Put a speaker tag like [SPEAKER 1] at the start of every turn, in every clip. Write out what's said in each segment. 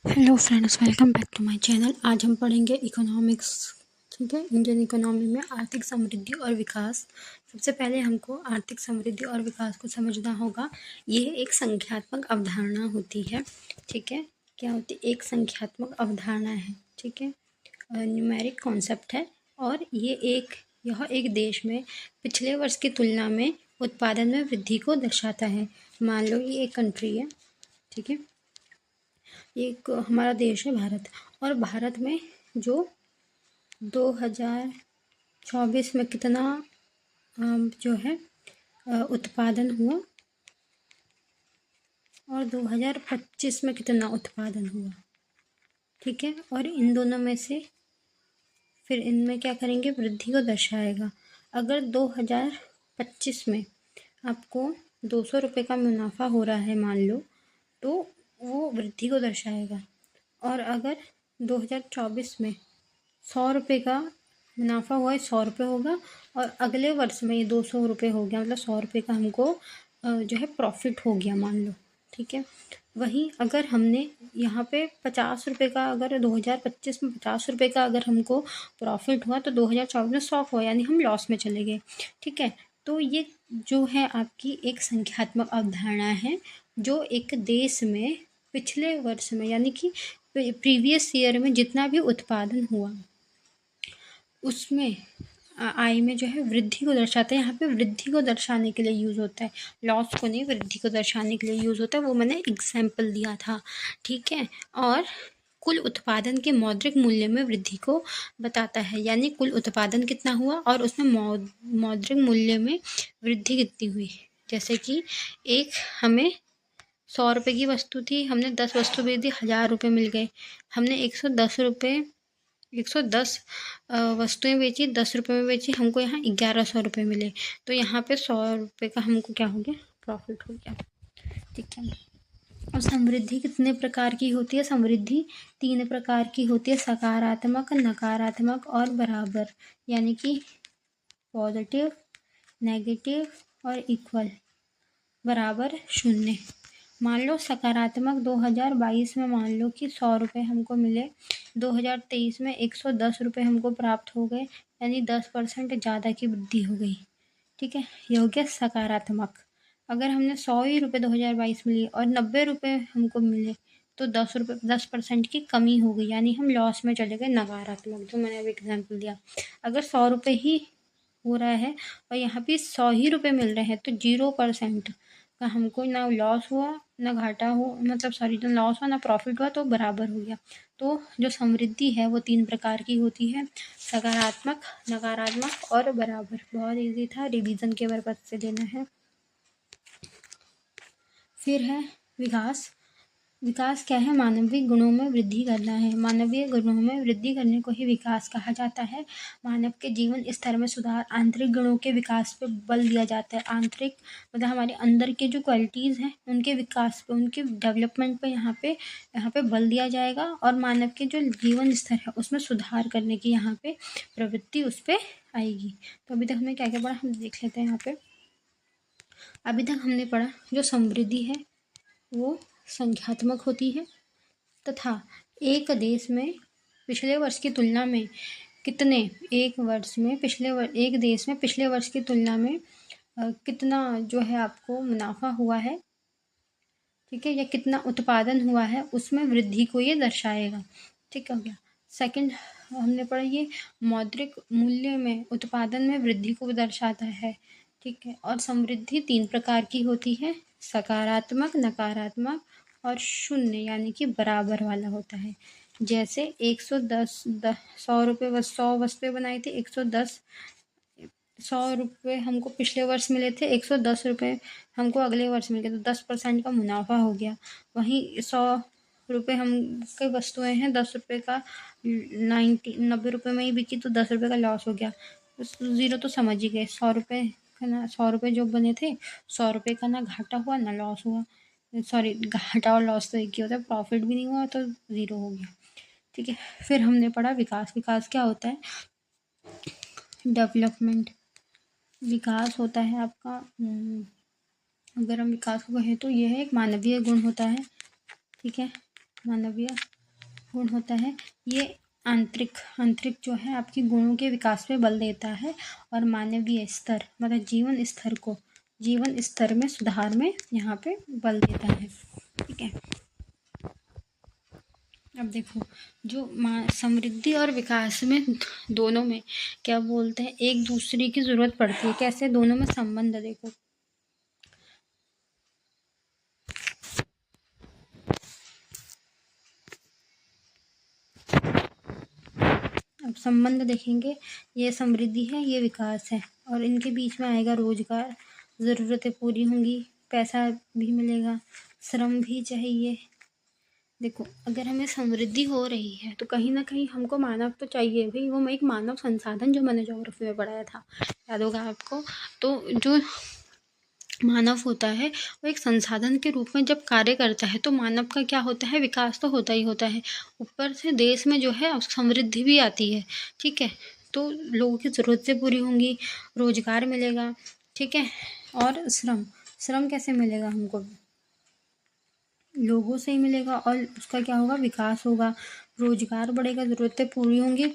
[SPEAKER 1] Hello friends, welcome back to my channel. आज हम पढ़ेंगे इकोनॉमिक्स। ठीक है, इंडियन इकोनॉमी में आर्थिक समृद्धि और विकास। सबसे पहले हमको आर्थिक समृद्धि और विकास को समझना होगा। यह एक संख्यात्मक अवधारणा होती है। ठीक है, क्या होती है? एक संख्यात्मक अवधारणा है। ठीक है, न्यूमेरिक कॉन्सेप्ट है। और यह एक देश में पिछले वर्ष की तुलना में उत्पादन में वृद्धि को दर्शाता है। मान लो ये एक कंट्री है। ठीक है, एक हमारा देश है भारत, और भारत में जो 2024 में कितना जो है उत्पादन हुआ, और 2025 में कितना उत्पादन हुआ। ठीक है, और इन दोनों में से फिर इनमें क्या करेंगे, वृद्धि को दर्शाएगा। अगर 2025 में आपको 200 रुपये का मुनाफा हो रहा है मान लो, तो वो वृद्धि को दर्शाएगा। और अगर 2024 में 100 रुपये का मुनाफा हुआ है, 100 रुपये होगा, और अगले वर्ष में ये 200 रुपये हो गया, मतलब 100 रुपये का हमको जो है प्रॉफिट हो गया मान लो। ठीक है, वहीं अगर हमने यहाँ पे 50 रुपये का, अगर 2025 में 50 रुपये का अगर हमको प्रॉफिट हुआ, तो 2024 में 100 हुआ, यानी हम लॉस में चले गए। ठीक है, तो ये जो है आपकी एक संख्यात्मक अवधारणा है, जो एक देश में पिछले वर्ष में, यानी कि प्रीवियस ईयर में जितना भी उत्पादन हुआ उसमें आय में जो है वृद्धि को दर्शाते हैं। यहाँ पे वृद्धि को दर्शाने के लिए यूज़ होता है, लॉस को नहीं, वृद्धि को दर्शाने के लिए यूज़ होता है। वो मैंने एग्जाम्पल दिया था। ठीक है, और कुल उत्पादन के मौद्रिक मूल्य में वृद्धि को बताता है, यानी कुल उत्पादन कितना हुआ और उसमें मौद्रिक मूल्य में वृद्धि कितनी हुई। जैसे कि एक हमें 100 रुपये की वस्तु थी, हमने 10 वस्तु बेच दी, 1000 रुपये मिल गए। हमने 110 वस्तुएं बेची, 10 रुपये में बेची, हमको यहाँ 1100 रुपये मिले। तो यहाँ पे 100 रुपये का हमको क्या हो गया, प्रॉफिट हो गया। ठीक है, और समृद्धि कितने प्रकार की होती है? समृद्धि 3 प्रकार की होती है, सकारात्मक, नकारात्मक और बराबर, यानी कि पॉजिटिव, नेगेटिव और इक्वल, बराबर, शून्य। मान लो सकारात्मक 2022 में मान लो कि 100 रुपये हमको मिले, 2023 में 110 रुपये हमको प्राप्त हो गए, यानी 10% ज़्यादा की वृद्धि हो गई। ठीक है, ये हो गया सकारात्मक। अगर हमने 100 ही रुपये 2022 में लिए और 90 रुपये हमको मिले, तो 10% की कमी हो गई, यानी हम लॉस में चले गए, नकारात्मक, जो मैंने अभी एग्जाम्पल दिया। अगर 100 रुपये ही हो रहा है और यहाँ पे 100 ही रुपये मिल रहे हैं, तो 0% का हमको ना लॉस हुआ ना घाटा हो, मतलब सॉरी, ना लॉस हुआ ना प्रॉफिट हुआ, तो बराबर हो गया। तो जो समृद्धि है वो 3 प्रकार की होती है, सकारात्मक, नकारात्मक और बराबर। बहुत इजी था, रिवीजन के पर्पज से लेना है। फिर है विकास। विकास क्या है? मानवीय गुणों में वृद्धि करना है। मानवीय गुणों में वृद्धि करने को ही विकास कहा जाता है। मानव के जीवन स्तर में सुधार, आंतरिक गुणों के विकास पे बल दिया जाता है। आंतरिक मतलब हमारे अंदर के जो क्वालिटीज़ हैं उनके विकास पे, उनके डेवलपमेंट पे यहाँ पे बल दिया जाएगा। और मानव के जो जीवन स्तर है उसमें सुधार करने की यहाँ पे प्रवृत्ति उस पर आएगी। तो अभी तक हमने क्या क्या पढ़ा, हम देख लेते हैं यहाँ पे। अभी तक हमने पढ़ा जो समृद्धि है वो संख्यात्मक होती है, तथा एक देश में पिछले वर्ष की तुलना में कितने, एक देश में पिछले वर्ष की तुलना में कितना जो है आपको मुनाफा हुआ है, ठीक है, या कितना उत्पादन हुआ है, उसमें वृद्धि को ये दर्शाएगा। ठीक हो गया। सेकंड हमने पढ़ा ये मौद्रिक मूल्य में उत्पादन में वृद्धि को दर्शाता है। ठीक है, और समृद्धि 3 प्रकार की होती है, सकारात्मक, नकारात्मक और शून्य, यानी कि बराबर वाला होता है। जैसे 100 वस्तुएं बनाई थी, 100 रुपये हमको पिछले वर्ष मिले थे, 110 रुपये हमको अगले वर्ष मिल गए, तो 10% का मुनाफा हो गया। वहीं 100 रुपये हम कई वस्तुएं हैं, 10 रुपये का 90 रुपये में ही बिकी, तो 10 रुपये का लॉस हो गया। ज़ीरो तो समझ ही गए, 100 रुपये का ना, 100 रुपये जो बने थे, 100 रुपये का ना घाटा हुआ ना लॉस हुआ। सॉरी, घाटा और लॉस तो एक ही होता है, प्रॉफिट भी नहीं हुआ तो ज़ीरो हो गया। ठीक है, फिर हमने पढ़ा विकास। विकास क्या होता है? डेवलपमेंट। विकास होता है आपका, अगर हम विकास को कहें तो यह एक मानवीय गुण होता है। ठीक है, मानवीय गुण होता है, ये आंतरिक जो है आपकी गुणों के विकास पे बल देता है और मानवीय स्तर मतलब जीवन स्तर में सुधार में यहाँ पे बल देता है। ठीक है, अब देखो जो समृद्धि और विकास में दोनों में क्या बोलते हैं, एक दूसरे की जरूरत पड़ती है। कैसे? दोनों में संबंध देखो, अब संबंध देखेंगे, ये समृद्धि है, ये विकास है, और इनके बीच में आएगा रोजगार, ज़रूरतें पूरी होंगी, पैसा भी मिलेगा, श्रम भी चाहिए। देखो अगर हमें समृद्धि हो रही है तो कहीं ना कहीं हमको मानव तो चाहिए भाई, वो एक मानव संसाधन जो मैंने ज्योग्राफी में पढ़ाया था, याद होगा आपको। तो जो मानव होता है वो एक संसाधन के रूप में जब कार्य करता है तो मानव का क्या होता है, विकास तो होता ही होता है, ऊपर से देश में जो है समृद्धि भी आती है। ठीक है, तो लोगों की ज़रूरतें पूरी होंगी, रोजगार मिलेगा। ठीक है, और श्रम कैसे मिलेगा हमको, लोगों से ही मिलेगा, और उसका क्या होगा, विकास होगा, रोजगार बढ़ेगा, ज़रूरतें पूरी होंगी,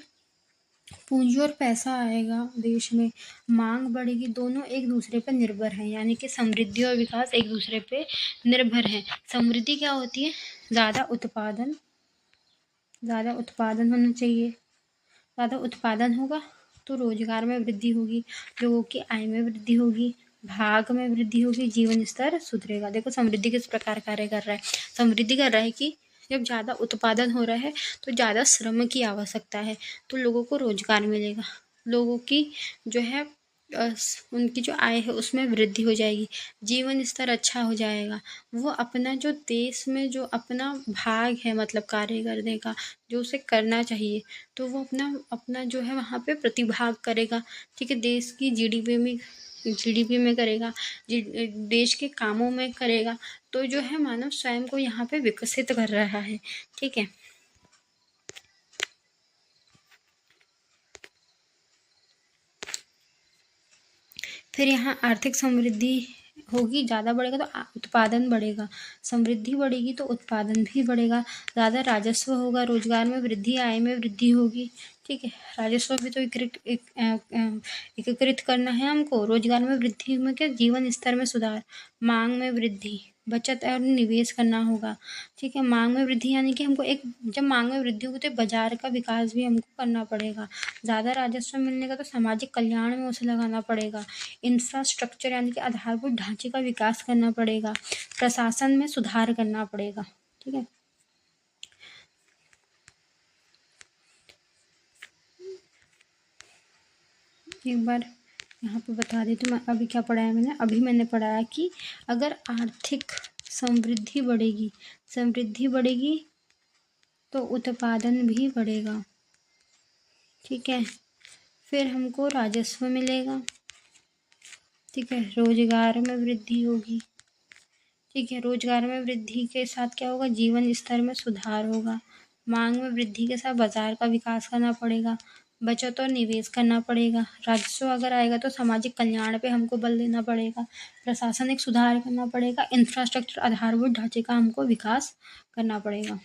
[SPEAKER 1] पूंजी और पैसा आएगा देश में, मांग बढ़ेगी, दोनों एक दूसरे पर निर्भर हैं, यानी कि समृद्धि और विकास एक दूसरे पे निर्भर हैं। समृद्धि क्या होती है, ज़्यादा उत्पादन होना चाहिए, ज़्यादा उत्पादन होगा तो रोजगार में वृद्धि होगी, लोगों की आय में वृद्धि होगी, भाग में वृद्धि होगी, जीवन स्तर सुधरेगा। देखो समृद्धि किस प्रकार कार्य कर रहा है, समृद्धि कर रहा है कि जब ज़्यादा उत्पादन हो रहा है तो ज़्यादा श्रम की आवश्यकता है, तो लोगों को रोजगार मिलेगा, लोगों की जो है उनकी जो आय है उसमें वृद्धि हो जाएगी, जीवन स्तर अच्छा हो जाएगा, वो अपना जो देश में जो अपना भाग है मतलब कार्य करने का जो उसे करना चाहिए, तो वो अपना जो है वहाँ पे प्रतिभाग करेगा। ठीक है, देश की जीडीपी में करेगा, देश के कामों में करेगा, तो जो है मानव स्वयं को यहाँ पे विकसित कर रहा है। ठीक है, फिर यहाँ आर्थिक समृद्धि होगी, ज़्यादा बढ़ेगा तो उत्पादन बढ़ेगा, समृद्धि बढ़ेगी तो उत्पादन भी बढ़ेगा, ज़्यादा राजस्व होगा, रोजगार में वृद्धि, आय में वृद्धि होगी। ठीक है, राजस्व भी तो एकीकृत करना है हमको, रोजगार में वृद्धि में क्या, जीवन स्तर में सुधार, मांग में वृद्धि, बचत और निवेश करना होगा। ठीक है, मांग में वृद्धि यानी कि हमको जब मांग में वृद्धि होगी तो बाजार का विकास भी हमको करना पड़ेगा, ज़्यादा राजस्व मिलने का तो सामाजिक कल्याण में उसे लगाना पड़ेगा, इंफ्रास्ट्रक्चर यानी कि आधारभूत ढांचे का विकास करना पड़ेगा, प्रशासन में सुधार करना पड़ेगा। ठीक है, एक बार यहाँ पे बता देती हूँ, अभी क्या पढ़ाया मैंने पढ़ाया कि अगर आर्थिक समृद्धि बढ़ेगी तो उत्पादन भी बढ़ेगा। ठीक है, फिर हमको राजस्व मिलेगा। ठीक है, रोजगार में वृद्धि होगी। ठीक है, रोजगार में वृद्धि के साथ क्या होगा, जीवन स्तर में सुधार होगा, मांग में वृद्धि के साथ बाजार का विकास करना पड़ेगा, बचत और निवेश करना पड़ेगा, राजस्व अगर आएगा तो सामाजिक कल्याण पे हमको बल देना पड़ेगा, प्रशासनिक सुधार करना पड़ेगा, इंफ्रास्ट्रक्चर आधारभूत ढांचे का हमको विकास करना पड़ेगा।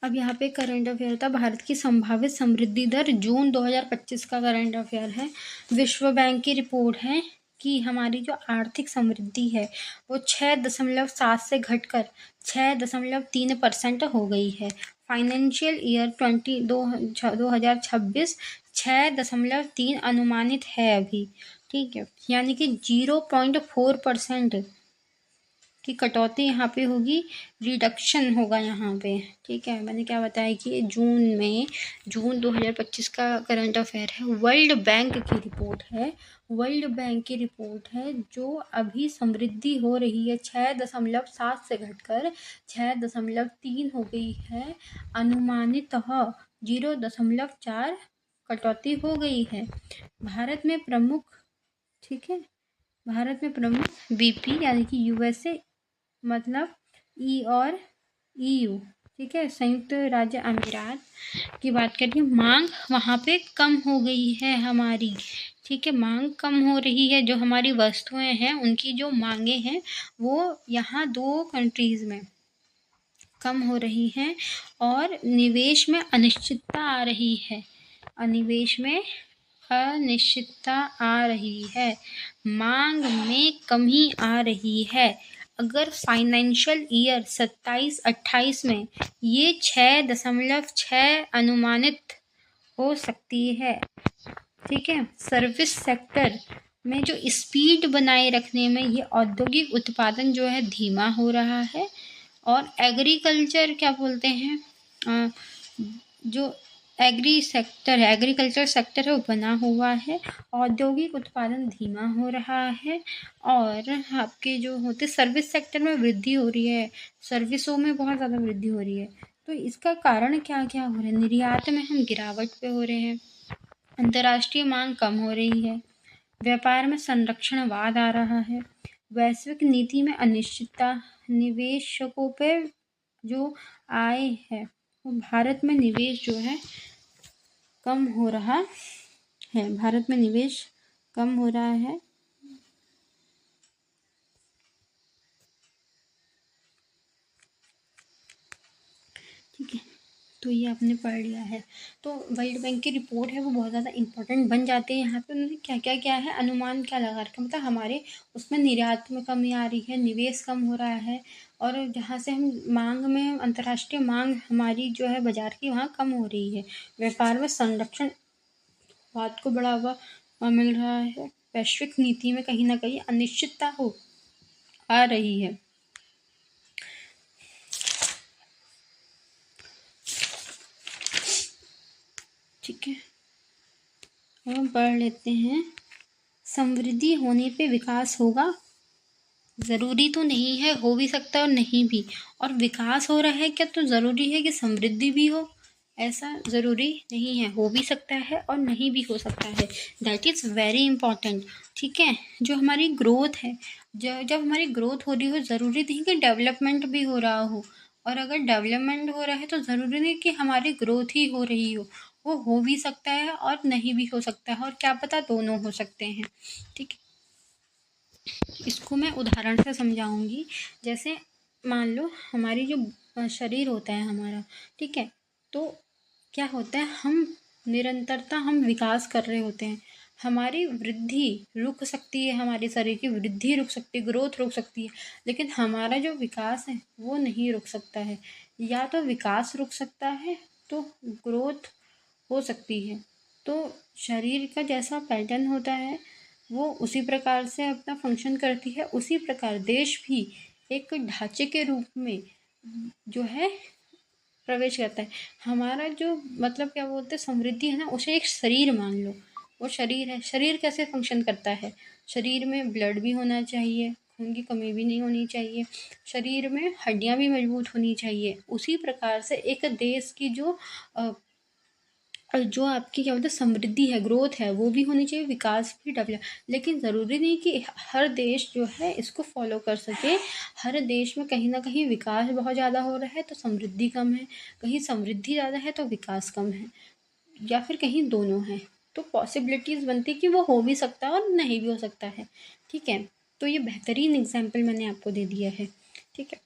[SPEAKER 1] अब यहाँ पे करंट अफेयर था, भारत की संभावित समृद्धि दर जून 2025 का करंट अफेयर है। विश्व बैंक की रिपोर्ट है कि हमारी जो आर्थिक समृद्धि है वो 6.7 से घटकर 6.3% हो गई है। फाइनेंशियल ईयर 2026 6.3 अनुमानित है अभी। ठीक है, यानी कि 0.4% की कटौती यहाँ पे होगी, रिडक्शन होगा यहाँ पे। ठीक है, मैंने क्या बताया कि जून 2025 का करंट अफेयर है, वर्ल्ड बैंक की रिपोर्ट है जो अभी समृद्धि हो रही है 6.7 से घटकर 6.3 हो गई है, अनुमानितः 0.4 कटौती हो गई है। भारत में प्रमुख बीपी यानी कि यूएसए मतलब ई और ईयू। ठीक है, संयुक्त राज्य अमीरात की बात करिए, मांग वहाँ पे कम हो गई है हमारी। ठीक है, मांग कम हो रही है, जो हमारी वस्तुएं हैं उनकी जो मांगे हैं वो यहाँ 2 कंट्रीज में कम हो रही हैं और निवेश में अनिश्चितता आ रही है। निवेश में अनिश्चितता आ रही है, मांग में कमी आ रही है। अगर फाइनेंशियल ईयर 27-28 में ये 6.6 अनुमानित हो सकती है, ठीक है। सर्विस सेक्टर में जो स्पीड बनाए रखने में ये औद्योगिक उत्पादन जो है धीमा हो रहा है, और एग्रीकल्चर क्या बोलते हैं, जो एग्रीकल्चर सेक्टर है वो बना हुआ है, औद्योगिक उत्पादन धीमा हो रहा है, और आपके जो होते सर्विस सेक्टर में वृद्धि हो रही है, सर्विसों में बहुत ज़्यादा वृद्धि हो रही है। तो इसका कारण क्या क्या हो रहा है? निर्यात में हम गिरावट पे हो रहे हैं, अंतर्राष्ट्रीय मांग कम हो रही है, व्यापार में संरक्षणवाद आ रहा है, वैश्विक नीति में अनिश्चितता, निवेशकों पे जो आय है वो भारत में निवेश जो है कम हो रहा है, भारत में निवेश कम हो रहा है। ठीक है, तो ये आपने पढ़ लिया है। तो वर्ल्ड बैंक की रिपोर्ट है वो बहुत ज़्यादा इंपॉर्टेंट बन जाते हैं। यहाँ पे उन्होंने क्या क्या क्या है, अनुमान क्या लगा रखा, मतलब हमारे उसमें निर्यात में कमी आ रही है, निवेश कम हो रहा है, और जहाँ से हम मांग में, अंतर्राष्ट्रीय मांग हमारी जो है बाजार की वहाँ कम हो रही है, व्यापार में संरक्षण वाद को बढ़ावा मिल रहा है, वैश्विक नीति में कहीं ना कहीं अनिश्चितता हो आ रही है। ठीक है, हम पढ़ लेते हैं। समृद्धि होने पे विकास होगा? ज़रूरी तो नहीं है, हो भी सकता है और नहीं भी। और विकास हो रहा है क्या तो ज़रूरी है कि समृद्धि भी हो? ऐसा ज़रूरी नहीं है, हो भी सकता है और नहीं भी हो सकता है। That is very important. ठीक है, जो हमारी ग्रोथ है, जब हमारी ग्रोथ हो रही हो, ज़रूरी नहीं कि डेवलपमेंट भी हो रहा हो, और अगर डेवलपमेंट हो रहा है तो ज़रूरी नहीं कि हमारी ग्रोथ ही हो रही हो हो भी सकता है और नहीं भी हो सकता है, और क्या पता दोनों हो सकते हैं। ठीक है, इसको मैं उदाहरण से समझाऊंगी। जैसे मान लो हमारी जो शरीर होता है हमारा, ठीक है, तो क्या होता है, हम निरंतरता हम विकास कर रहे होते हैं, हमारी वृद्धि रुक सकती है, हमारे शरीर की वृद्धि रुक सकती है, ग्रोथ रुक सकती है, लेकिन हमारा जो विकास है वो नहीं रुक सकता है। या तो विकास रुक सकता है तो ग्रोथ हो सकती है। तो शरीर का जैसा पैटर्न होता है वो उसी प्रकार से अपना फंक्शन करती है, उसी प्रकार देश भी एक ढांचे के रूप में जो है प्रवेश करता है। हमारा जो मतलब क्या बोलते हैं, समृद्धि है ना, उसे एक शरीर मान लो, वो शरीर है। शरीर कैसे फंक्शन करता है? शरीर में ब्लड भी होना चाहिए, खून की कमी भी नहीं होनी चाहिए, शरीर में हड्डियां भी मजबूत होनी चाहिए। उसी प्रकार से एक देश की जो आपकी क्या बोलते हैं समृद्धि है, ग्रोथ है, वो भी होनी चाहिए, विकास भी डेवलप। लेकिन ज़रूरी नहीं कि हर देश जो है इसको फॉलो कर सके। हर देश में कहीं ना कहीं विकास बहुत ज़्यादा हो रहा है तो समृद्धि कम है, कहीं समृद्धि ज़्यादा है तो विकास कम है, या फिर कहीं दोनों है। तो पॉसिबिलिटीज़ बनती है कि वो हो भी सकता है और नहीं भी हो सकता है। ठीक है, तो ये बेहतरीन एग्जाम्पल मैंने आपको दे दिया है। ठीक है,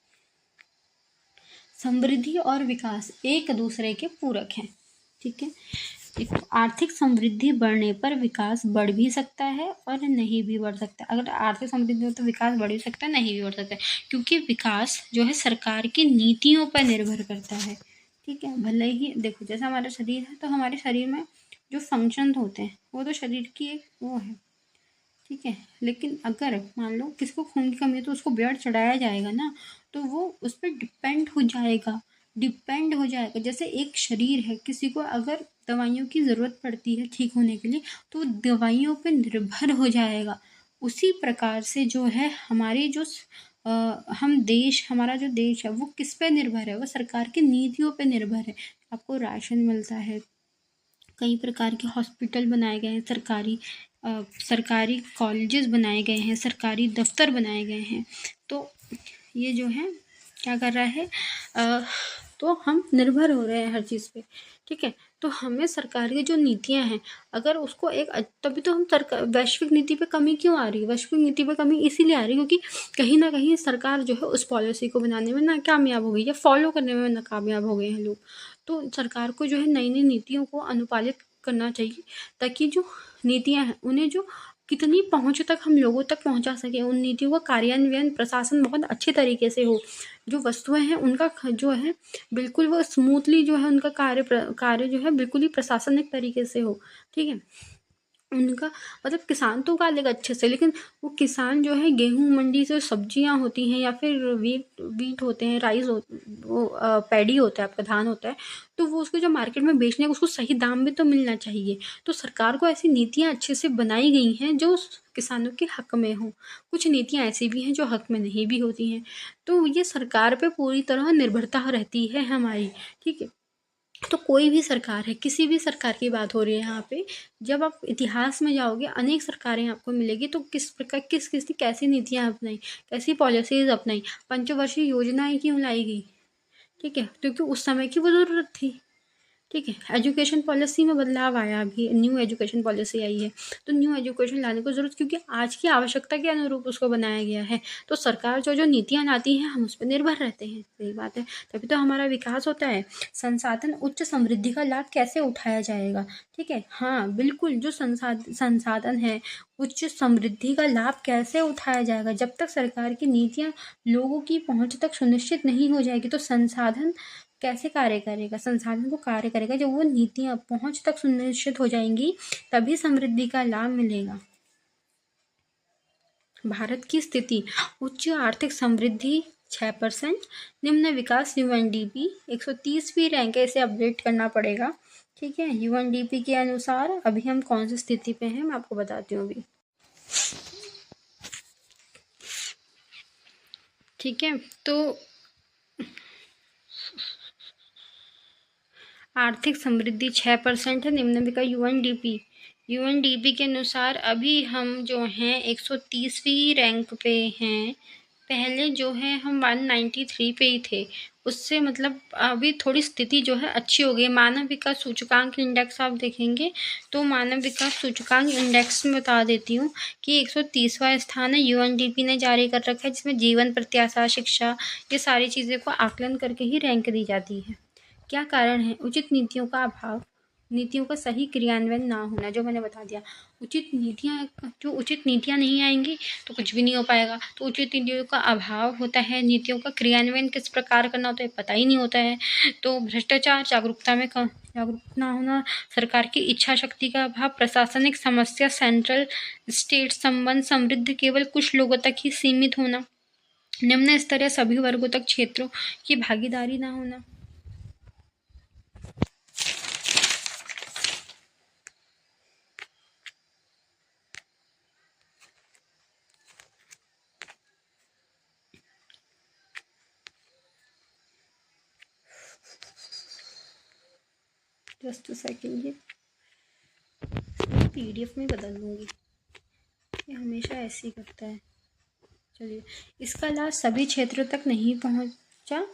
[SPEAKER 1] समृद्धि और विकास एक दूसरे के पूरक हैं। ठीक है, देखो, आर्थिक समृद्धि बढ़ने पर विकास बढ़ भी सकता है और नहीं भी बढ़ सकता। अगर आर्थिक समृद्धि हो तो विकास बढ़ भी सकता है, नहीं भी बढ़ सकता है, क्योंकि विकास जो है सरकार की नीतियों पर निर्भर करता है। ठीक है, भले ही देखो जैसे हमारा शरीर है तो हमारे शरीर में जो फंक्शन होते हैं वो तो शरीर की एक वो है। ठीक है, लेकिन अगर मान लो किसी को खून की कमी है तो उसको ब्लड चढ़ाया जाएगा ना, तो वो उस पर डिपेंड हो जाएगा। जैसे एक शरीर है, किसी को अगर दवाइयों की ज़रूरत पड़ती है ठीक होने के लिए तो वो दवाइयों पे निर्भर हो जाएगा। उसी प्रकार से जो है हमारी जो हमारा जो देश है वो किस पे निर्भर है, वो सरकार की नीतियों पे निर्भर है। आपको राशन मिलता है, कई प्रकार के हॉस्पिटल बनाए गए हैं, सरकारी कॉलेजेस बनाए गए हैं, सरकारी दफ्तर बनाए गए हैं। तो ये जो है क्या कर रहा है, तो हम निर्भर हो रहे हैं हर चीज़ पे, ठीक है। तो हमें सरकार की जो नीतियाँ हैं, अगर उसको तभी तो हम सरकार वैश्विक नीति पे कमी क्यों आ रही है, वैश्विक नीति पे कमी इसीलिए आ रही है क्योंकि कहीं ना कहीं सरकार जो है उस पॉलिसी को बनाने में नाकामयाब हो गई या फॉलो करने में नाकामयाब हो गए हैं लोग। तो सरकार को जो है नई नई नीतियों को अनुपालित करना चाहिए, ताकि जो नीतियाँ हैं उन्हें जो कितनी पहुँच तक हम लोगों तक पहुँचा सकें, उन नीतियों का कार्यान्वयन प्रशासन बहुत अच्छे तरीके से हो, जो वस्तुएं हैं उनका जो है बिल्कुल वो स्मूथली जो है उनका कार्य जो है बिल्कुल ही प्रशासनिक तरीके से हो, ठीक है। उनका मतलब किसान तो उगा लेगा अच्छे से, लेकिन वो किसान जो है गेहूँ मंडी से सब्जियां होती हैं या फिर वीट होते हैं, राइस वो पैडी होता है आपका, धान होता है, तो वो उसको जो मार्केट में बेचने का उसको सही दाम भी तो मिलना चाहिए। तो सरकार को ऐसी नीतियां अच्छे से बनाई गई हैं जो किसानों के हक में हो। कुछ नीतियां ऐसी भी हैं जो हक में नहीं भी होती हैं, तो ये सरकार पे पूरी तरह निर्भरता रहती है हमारी, ठीक है। तो कोई भी सरकार है, किसी भी सरकार की बात हो रही है यहाँ पे, जब आप इतिहास में जाओगे अनेक सरकारें आपको मिलेगी, तो किस प्रकार किस किस ने कैसी नीतियाँ अपनाई, कैसी पॉलिसीज अपनाई, पंचवर्षीय योजनाएं क्यों लाई गई, ठीक है, क्योंकि उस समय की वो ज़रूरत थी, ठीक है। एजुकेशन पॉलिसी में बदलाव आया, अभी न्यू एजुकेशन पॉलिसी आई है, तो न्यू एजुकेशन लाने को ज़रूरत, क्योंकि आज की आवश्यकता के अनुरूप उसको बनाया गया है। तो सरकार जो जो नीतियाँ लाती हैं हम उस पर निर्भर रहते हैं, सही बात है, तभी तो हमारा विकास होता है। संसाधन उच्च समृद्धि का लाभ कैसे उठाया जाएगा, ठीक है, हाँ बिल्कुल, जो संसाधन है उच्च समृद्धि का लाभ कैसे उठाया जाएगा, जब तक सरकार की नीतियाँ लोगों की पहुँच तक सुनिश्चित नहीं हो जाएगी तो संसाधन कैसे कार्य करेगा, संसाधन को कार्य करेगा जब वो नीतियाँ पहुँच तक सुनिश्चित हो जाएंगी, तभी समृद्धि का लाभ मिलेगा। भारत की स्थिति, उच्च आर्थिक समृद्धि 6%, निम्न विकास यूएनडीपी 130वीं रैंक है, इसे अपडेट करना पड़ेगा, ठीक है। यूएनडीपी के अनुसार अभी हम कौन सी स्थिति पे हैं मैं आपको बताती हूँ अभी, ठीक है। तो आर्थिक समृद्धि 6% है, निम्न विकास यूएनडीपी के अनुसार अभी हम जो हैं 130वीं रैंक पे हैं। पहले जो है हम 193 पे ही थे, उससे मतलब अभी थोड़ी स्थिति जो है अच्छी हो गई। मानव विकास सूचकांक इंडेक्स आप देखेंगे तो मानव विकास सूचकांक इंडेक्स में बता देती हूँ कि 130वां स्थान है, यूएनडीपी ने जारी कर रखा है, जिसमें जीवन प्रत्याशा, शिक्षा, ये सारी चीज़ें को आकलन करके ही रैंक दी जाती है। क्या कारण है? उचित नीतियों का अभाव, नीतियों का सही क्रियान्वयन ना होना, जो मैंने बता दिया। उचित नीतियाँ नहीं आएंगी तो कुछ भी नहीं हो पाएगा। तो उचित नीतियों का अभाव होता है, नीतियों का क्रियान्वयन किस प्रकार करना होता है पता ही नहीं होता है। तो भ्रष्टाचार, जागरूक ना होना, सरकार की इच्छा शक्ति का अभाव, प्रशासनिक समस्या, सेंट्रल स्टेट संबंध, समृद्धि केवल कुछ लोगों तक ही सीमित होना, निम्न स्तरीय सभी वर्गों तक क्षेत्रों की भागीदारी ना होना। जस्ट सेकेंड, ये पीडीएफ में बदल दूंगी, ये हमेशा ऐसे ही करता है। चलिए, इसका लाभ सभी क्षेत्रों तक नहीं पहुंचा,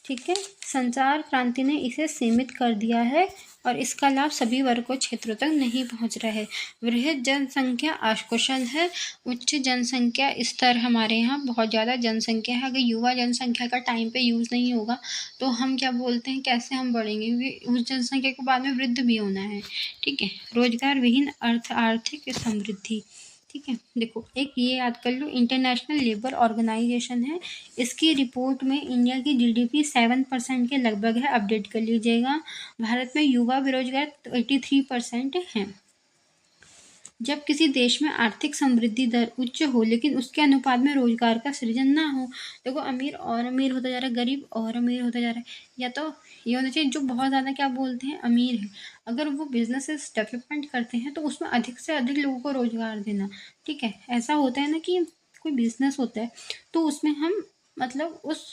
[SPEAKER 1] ठीक है। संचार क्रांति ने इसे सीमित कर दिया है और इसका लाभ सभी वर्गों क्षेत्रों तक नहीं पहुंच रहा है। वृहद जनसंख्या अकुशल है, उच्च जनसंख्या स्तर, हमारे यहाँ बहुत ज़्यादा जनसंख्या है। अगर युवा जनसंख्या का टाइम पे यूज़ नहीं होगा तो हम क्या बोलते हैं, कैसे हम बढ़ेंगे, क्योंकि उस जनसंख्या को बाद में वृद्ध भी होना है, ठीक है। रोजगार विहीन आर्थिक समृद्धि, ठीक है। देखो, एक ये याद कर लो, इंटरनेशनल लेबर ऑर्गेनाइजेशन है, इसकी रिपोर्ट में इंडिया की जीडीपी 7% के लगभग है, अपडेट कर लीजिएगा। भारत में युवा बेरोजगार 83% है। जब किसी देश में आर्थिक समृद्धि दर उच्च हो लेकिन उसके अनुपात में रोजगार का सृजन ना हो, देखो अमीर और अमीर होता जा रहा है, गरीब और अमीर होता जा रहा है, या तो ये होना चाहिए जो बहुत ज़्यादा क्या बोलते हैं अमीर है, अगर वो बिजनेसेस डेवलपमेंट करते हैं तो उसमें अधिक से अधिक लोगों को रोजगार देना, ठीक है। ऐसा होता है ना कि कोई बिजनेस होता है तो उसमें हम मतलब उस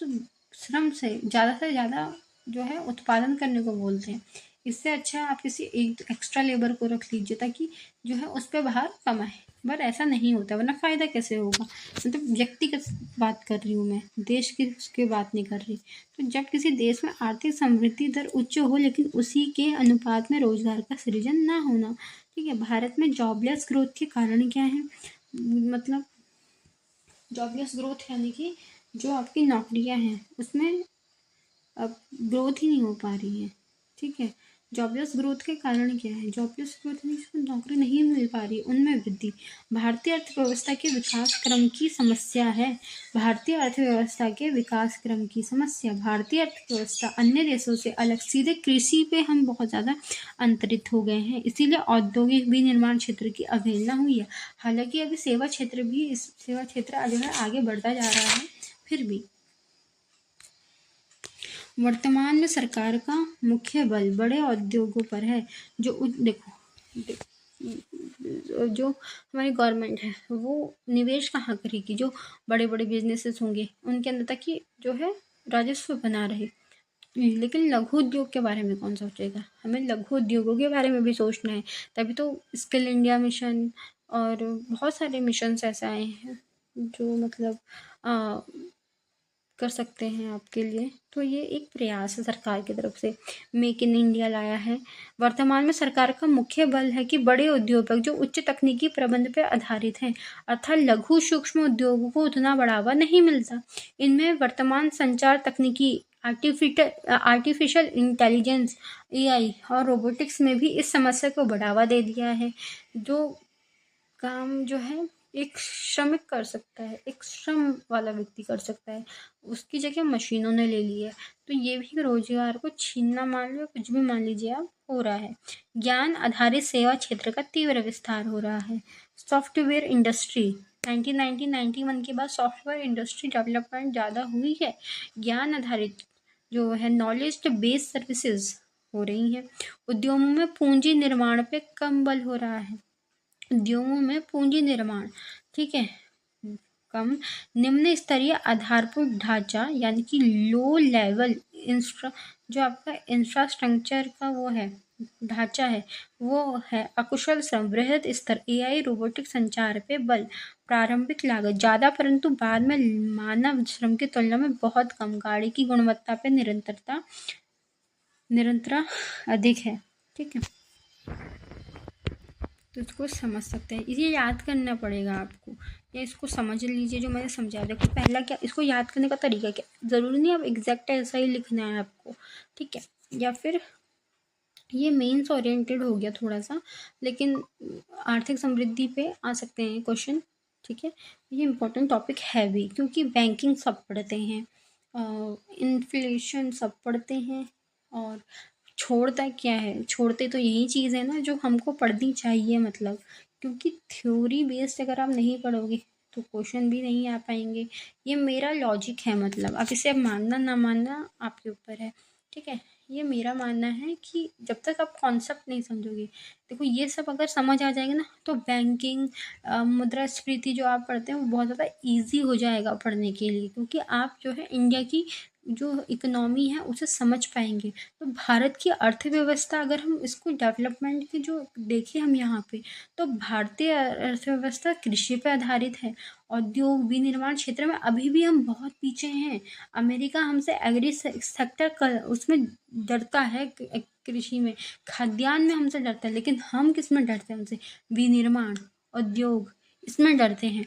[SPEAKER 1] श्रम से ज़्यादा जो है उत्पादन करने को बोलते हैं। इससे अच्छा आप किसी एक एक्स्ट्रा लेबर को रख लीजिए ताकि जो है उस पर भार कम आए। बट ऐसा नहीं होता, वरना फ़ायदा कैसे होगा। मतलब व्यक्तिगत बात कर रही हूँ मैं, देश की उसकी बात नहीं कर रही। तो जब किसी देश में आर्थिक समृद्धि दर उच्च हो लेकिन उसी के अनुपात में रोजगार का सृजन ना होना, ठीक है। भारत में जॉबलेस ग्रोथ के कारण क्या है, मतलब जॉबलेस ग्रोथ यानी कि जो आपकी नौकरियां हैं उसमें अब ग्रोथ ही नहीं हो पा रही है, ठीक है। जॉबलेस ग्रोथ के कारण क्या है, जॉबलेस ग्रोथ यानी जिसको नौकरी नहीं मिल पा रही, उनमें वृद्धि भारतीय अर्थव्यवस्था के विकास क्रम की समस्या है। भारतीय अर्थव्यवस्था के विकास क्रम की समस्या, भारतीय अर्थव्यवस्था अन्य देशों से अलग सीधे कृषि पे हम बहुत ज़्यादा अंतरित हो गए हैं, इसीलिए औद्योगिक विनिर्माण क्षेत्र की अवहेलना हुई है। हालांकि अभी सेवा क्षेत्र भी, इस सेवा क्षेत्र जो है आगे बढ़ता जा रहा है, फिर भी वर्तमान में सरकार का मुख्य बल बड़े उद्योगों पर है। जो हमारी गवर्नमेंट है वो निवेश कहाँ करेगी, जो बड़े बड़े बिजनेसेस होंगे उनके अंदर तक कि जो है राजस्व बना रहे। लेकिन लघु उद्योग के बारे में कौन सोचेगा, हमें लघु उद्योगों के बारे में भी सोचना है। तभी तो स्किल इंडिया मिशन और बहुत सारे मिशन ऐसे आए हैं जो मतलब कर सकते हैं आपके लिए। तो ये एक प्रयास है सरकार की तरफ से, मेक इन इंडिया लाया है। वर्तमान में सरकार का मुख्य बल है कि बड़े उद्योगों जो उच्च तकनीकी प्रबंध पर आधारित हैं, अर्थात लघु सूक्ष्म उद्योगों को उतना बढ़ावा नहीं मिलता। इनमें वर्तमान संचार तकनीकी, आर्टिफिशियल इंटेलिजेंस, एआई और रोबोटिक्स में भी इस समस्या को बढ़ावा दे दिया है। जो काम जो है एक श्रमिक कर सकता है, एक श्रम वाला व्यक्ति कर सकता है, उसकी जगह मशीनों ने ले ली है। तो ये भी रोजगार को छीनना मान लो, कुछ भी मान लीजिए आप, हो रहा है। ज्ञान आधारित सेवा क्षेत्र का तीव्र विस्तार हो रहा है। सॉफ्टवेयर इंडस्ट्री 1991 के बाद सॉफ्टवेयर इंडस्ट्री डेवलपमेंट ज़्यादा हुई है। ज्ञान आधारित जो है नॉलेज बेस्ड सर्विसेज हो रही हैं। उद्योगों में पूंजी निर्माण पे कम बल हो रहा है। उद्योगों में पूंजी निर्माण, ठीक है, कम निम्न स्तरीय आधारभूत ढांचा यानी कि लो लेवल जो आपका इंफ्रास्ट्रक्चर का वो है ढांचा है, वो है अकुशल श्रम, बृहद स्तर, एआई, रोबोटिक संचार पे बल, प्रारंभिक लागत ज़्यादा परंतु बाद में मानव श्रम की तुलना में बहुत कम, गाड़ी की गुणवत्ता पे निरंतरता अधिक है, ठीक है। तो इसको समझ सकते हैं, इसे याद करना पड़ेगा आपको, या इसको समझ लीजिए जो मैंने समझाया। देखो पहला क्या, इसको याद करने का तरीका क्या, ज़रूरी नहीं आप एग्जैक्ट ऐसा ही लिखना है आपको, ठीक है। या फिर ये मेंस ओरिएंटेड हो गया थोड़ा सा, लेकिन आर्थिक समृद्धि पे आ सकते हैं क्वेश्चन, ठीक है। ये इम्पोर्टेंट टॉपिक है भी, क्योंकि बैंकिंग सब पढ़ते हैं, इन्फ्लेशन सब पढ़ते हैं, और छोड़ता क्या है, छोड़ते तो यही चीज़ है ना जो हमको पढ़नी चाहिए, मतलब क्योंकि थ्योरी बेस्ड अगर आप नहीं पढ़ोगे तो क्वेश्चन भी नहीं आ पाएंगे। ये मेरा लॉजिक है, मतलब अब इसे मानना ना मानना आपके ऊपर है, ठीक है। ये मेरा मानना है कि जब तक आप कॉन्सेप्ट नहीं समझोगे, देखो ये सब अगर समझ आ जाएगा ना तो बैंकिंग, मुद्रास्फीति जो आप पढ़ते हैं वो बहुत ज़्यादा ईजी हो जाएगा पढ़ने के लिए, क्योंकि आप जो है इंडिया की जो इकोनॉमी है उसे समझ पाएंगे। तो भारत की अर्थव्यवस्था अगर हम इसको डेवलपमेंट की जो देखें हम यहाँ पे, तो भारतीय अर्थव्यवस्था कृषि पर आधारित है। उद्योग विनिर्माण क्षेत्र में अभी भी हम बहुत पीछे हैं। अमेरिका हमसे एग्री सेक्टर उसमें डरता है, कृषि में, खाद्यान्न में हमसे डरता है, लेकिन हम किस में डरते हैं हमसे, विनिर्माण, उद्योग, इसमें डरते हैं,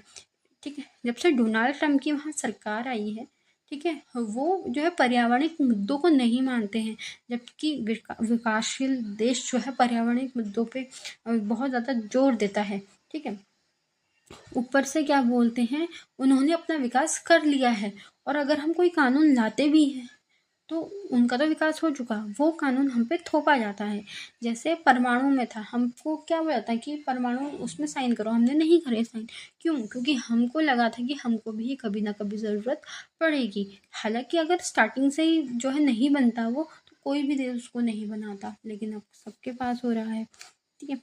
[SPEAKER 1] ठीक है। जब से डोनाल्ड ट्रम्प की वहाँ सरकार आई है, ठीक है, वो जो है पर्यावरणिक मुद्दों को नहीं मानते हैं, जबकि विकासशील देश जो है पर्यावरणिक मुद्दों पे बहुत ज़्यादा जोर देता है, ठीक है। ऊपर से क्या बोलते हैं, उन्होंने अपना विकास कर लिया है, और अगर हम कोई कानून लाते भी हैं तो उनका तो विकास हो चुका, वो कानून हम पे थोपा जाता है। जैसे परमाणु में था, हमको क्या बोला था कि परमाणु उसमें साइन करो, हमने नहीं करे साइन, क्यों, क्योंकि हमको लगा था कि हमको भी कभी ना कभी ज़रूरत पड़ेगी। हालांकि अगर स्टार्टिंग से ही जो है नहीं बनता वो, तो कोई भी देश उसको नहीं बनाता, लेकिन अब सबके पास हो रहा है, ठीक है।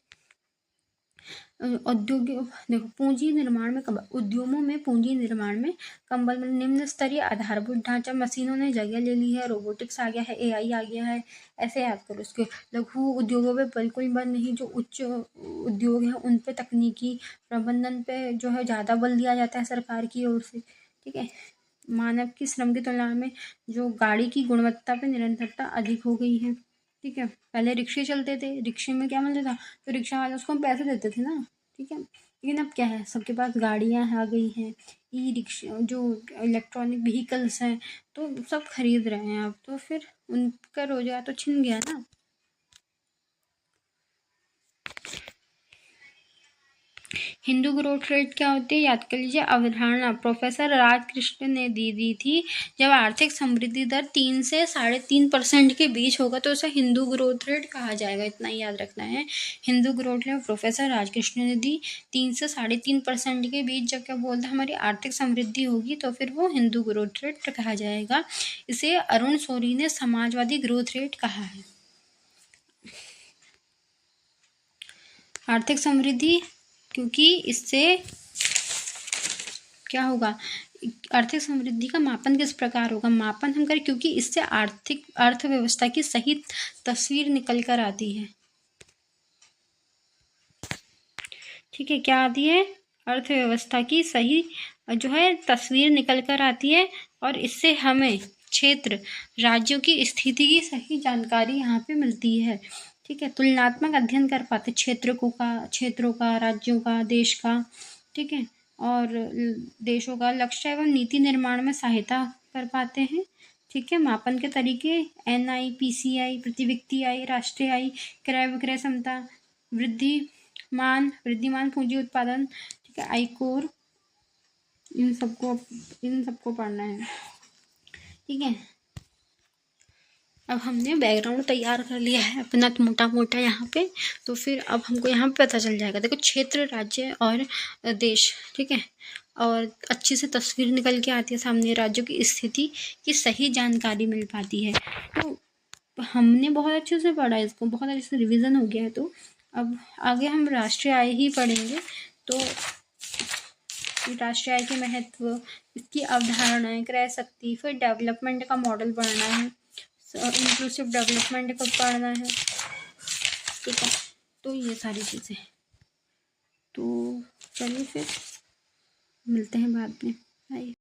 [SPEAKER 1] औद्योगिक देखो पूंजी निर्माण में उद्योगों में पूंजी निर्माण में कंबल में निम्न स्तरीय आधारभूत ढांचा, मशीनों ने जगह ले ली है, रोबोटिक्स आ गया है, एआई आ गया है, ऐसे याद करो उसके। लघु उद्योगों पे बिल्कुल बल नहीं, जो उच्च उद्योग है उन पे तकनीकी प्रबंधन पे जो है ज़्यादा बल दिया जाता है सरकार की ओर से, ठीक है। मानव की श्रम की तुलना में जो गाड़ी की गुणवत्ता पे निरंतरता अधिक हो गई है, ठीक है। पहले रिक्शे चलते थे, रिक्शे में क्या मिलता था, तो रिक्शा वाले उसको हम पैसे देते थे ना, ठीक है। लेकिन अब क्या है, सबके पास गाड़ियाँ आ गई हैं, ई रिक्शा जो इलेक्ट्रॉनिक व्हीकल्स हैं, तो सब खरीद रहे हैं अब, तो फिर उनका रोजगार तो छिन गया ना। हिंदू ग्रोथ रेट क्या होती है, याद कर लीजिए। अवधारणा प्रोफेसर राजकृष्ण ने दी थी, जब आर्थिक समृद्धि दर 3 से 3.5% के बीच होगा तो उसे हिंदू ग्रोथ रेट कहा जाएगा, इतना ही याद रखना है। Hindu growth rate professor Rajkrishna ने दी 3 से 3.5% के बीच, जब क्या बोलता हमारी आर्थिक समृद्धि होगी तो फिर वो हिंदू ग्रोथ रेट कहा जाएगा। इसे अरुण शौरी ने समाजवादी ग्रोथ रेट कहा है। आर्थिक समृद्धि, क्योंकि इससे क्या होगा, आर्थिक समृद्धि का मापन किस प्रकार होगा, मापन हम करें क्योंकि इससे आर्थिक अर्थव्यवस्था की सही तस्वीर निकल कर आती है, ठीक है। क्या आती है, अर्थव्यवस्था की सही जो है तस्वीर निकल कर आती है, और इससे हमें क्षेत्र राज्यों की स्थिति की सही जानकारी यहाँ पे मिलती है, ठीक है। तुलनात्मक अध्ययन कर पाते क्षेत्रों का, राज्यों का, देश का, ठीक है, और देशों का लक्ष्य एवं नीति निर्माण में सहायता कर पाते हैं, ठीक है। मापन के तरीके NI, PCI, प्रति व्यक्ति आय, राष्ट्रीय आय, क्रय विक्रय क्षमता, वृद्धिमान पूंजी उत्पादन, ठीक है, आयकोर, इन सबको पढ़ना है, ठीक है। अब हमने बैकग्राउंड तैयार कर लिया है अपना मोटा मोटा यहाँ पे, तो फिर अब हमको यहाँ पे पता चल जाएगा। देखो क्षेत्र, राज्य और देश, ठीक है, और अच्छी से तस्वीर निकल के आती है सामने, राज्यों की स्थिति की सही जानकारी मिल पाती है। तो हमने बहुत अच्छे से पढ़ा है इसको, बहुत अच्छे से रिवीजन हो गया है। तो अब आगे हम राष्ट्रीय आय ही पढ़ेंगे। तो राष्ट्रीय आय के महत्व, इसकी अवधारणाएं, क्रय शक्ति, फिर डेवलपमेंट का मॉडल पढ़ना है, इंक्लूसिव डेवलपमेंट को पढ़ना है, ठीक है। तो ये सारी चीज़ें, तो चलिए फिर मिलते हैं बाद में, बाय।